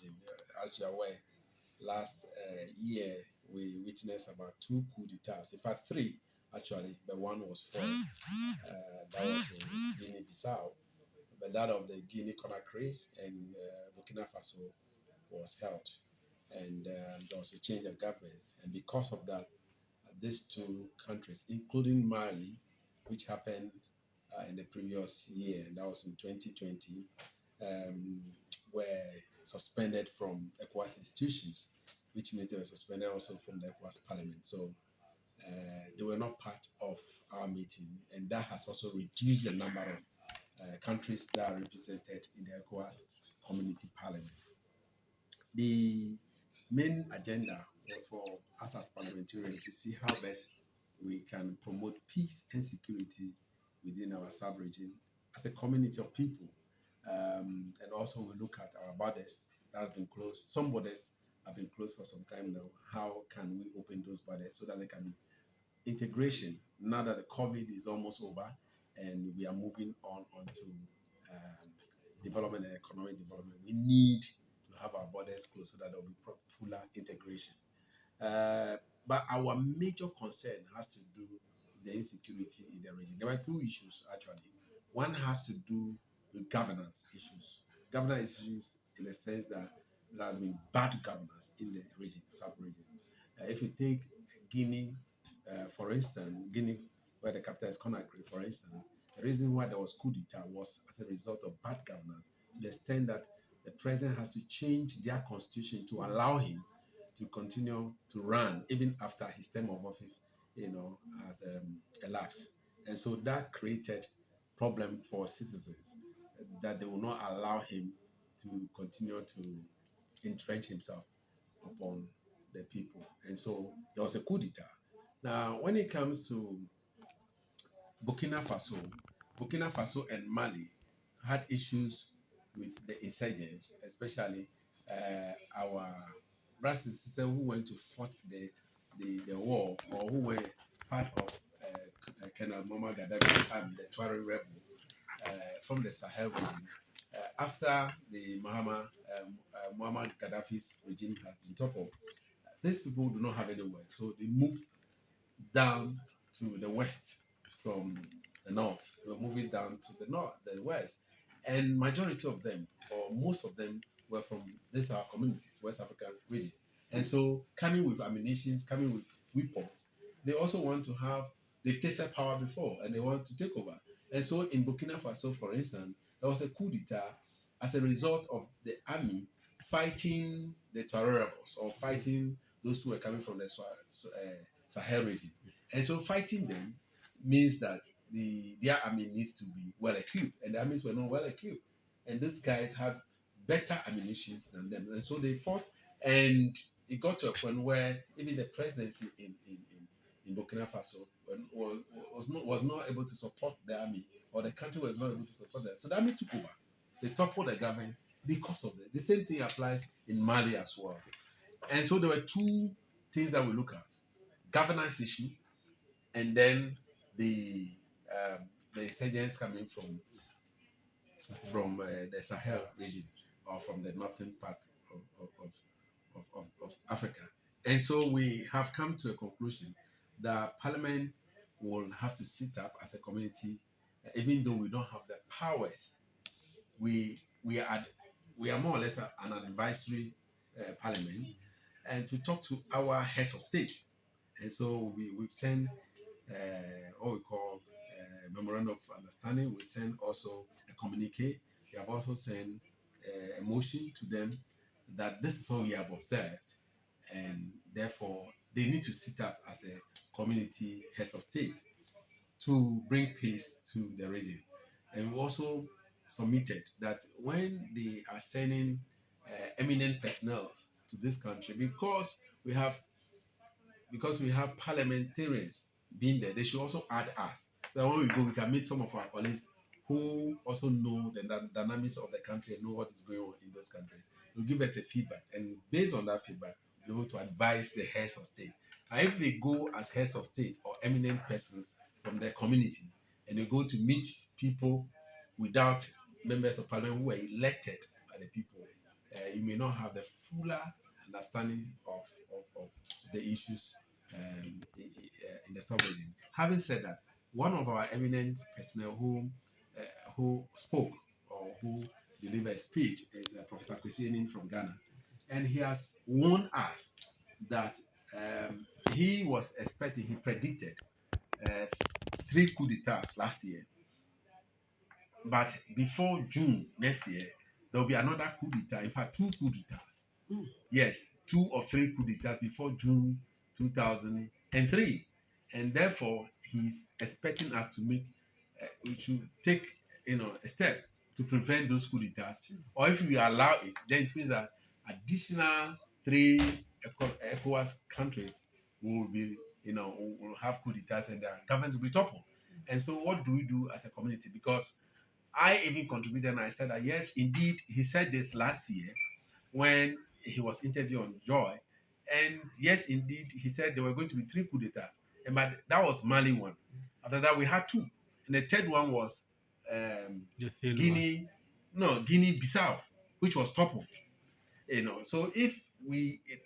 Okay, as you're aware, last year we witnessed about two coup d'etats. In fact, three actually, but one was foiled. That was in Guinea-Bissau, but that of the Guinea-Conakry and Burkina Faso was held, and there was a change of government, and because of that, these two countries, including Mali, which happened in the previous year, and that was in 2020, um, were suspended from ECOWAS institutions, which means they were suspended also from the ECOWAS parliament. So they were not part of our meeting, and that has also reduced the number of countries that are represented in the ECOWAS community parliament. The main agenda was for us as parliamentarians to see how best we can promote peace and security within our sub-region as a community of people. And also we look at our borders that has been closed. Some borders have been closed for some time now. How can we open those borders so that there can be integration now that the COVID is almost over and we are moving on to development and economic development? We need to have our borders closed so that there will be fuller integration. But our major concern has to do with the insecurity in the region. There were two issues actually. One has to do with governance issues. Governance issues in the sense that there has been bad governance in the region, sub-region. If you take Guinea, for instance, Guinea, where the capital is Conakry, for instance, the reason why there was coup d'etat was as a result of bad governance, to the extent that the president has to change their constitution to allow him to continue to run even after his term of office, has elapsed. And so that created problem for citizens that they will not allow him to continue to entrench himself upon the people. And so there was a coup d'etat. Now, when it comes to Burkina Faso, Burkina Faso and Mali had issues with the insurgents, especially our brothers and sisters who went to fight the war or who were part of Colonel Muammar Gaddafi's army, the Tuareg rebel uh, from the Sahel region. After the Muammar Gaddafi's regime had been toppled, these people do not have any work, so they moved down to the west from the north. They were moving down to the north, the west, and majority of them, or most of them, were from these our communities, West African region. And so, coming with ammunitions, coming with weapons, they also want to have. They've tasted power before, and they want to take over. And so, in Burkina Faso, for instance, there was a coup d'état as a result of the army fighting the Tuareg rebels or fighting those who were coming from the Sahel region. And so fighting them means that their army needs to be well equipped, and the armies were not well equipped. And these guys had better ammunition than them. And so they fought, and it got to a point where even the presidency in Burkina Faso was not able to support the army, or the country was not able to support them. So the army took over. They toppled the government because of that. The same thing applies in Mali as well. And so there were two things that we look at: governance issue, and then the the insurgents coming from the Sahel region or from the northern part of Africa. And so we have come to a conclusion that Parliament will have to sit up as a community, even though we don't have the powers. We are more or less an advisory Parliament, and to talk to our heads of state. And so we've sent what we call memorandum of understanding. We send also a communique. We have also sent a motion to them that this is what we have observed, and therefore they need to sit up as a community heads of state to bring peace to the region. And we also submitted that when they are sending eminent personnel to this country, because we have parliamentarians being there, they should also add us. So that when we go, we can meet some of our colleagues who also know the dynamics of the country and know what is going on in this country. They'll give us a feedback, and based on that feedback, we'll be able to advise the heads of state. And if they go as heads of state or eminent persons from their community, and they go to meet people without members of parliament who were elected by the people, you may not have the fuller understanding of the issues in the sub-region. Having said that, one of our eminent personnel who spoke or who delivered a speech is Professor Kwesi from Ghana, and he has warned us that he was expecting, he predicted uh, three coup d'etats last year, but before June next year, there will be another coup d'etat. In fact, two coup d'etats. Yes, two or three coup d'etats before June 2003. And therefore, he's expecting us to make, we should take, a step to prevent those coup d'etats. Or if we allow it, then it means that additional three ECOWAS countries will be, will have coup d'etats and their government will be toppled. And so, what do we do as a community? Because I even contributed and I said that yes, indeed, he said this last year when he was interviewed on Joy. And yes, indeed, he said there were going to be three coup d'etats. And but that was Mali one. After that, we had two. And the third one was Guinea, no, Guinea Bissau, which was toppled. So if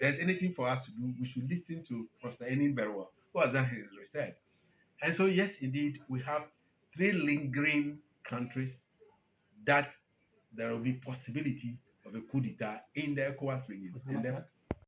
there's anything for us to do, we should listen to Professor Enin Berwa, who has done his research. And so, yes, indeed, we have three lingering countries that there will be possibility of a coup d'etat in the ECOWAS region.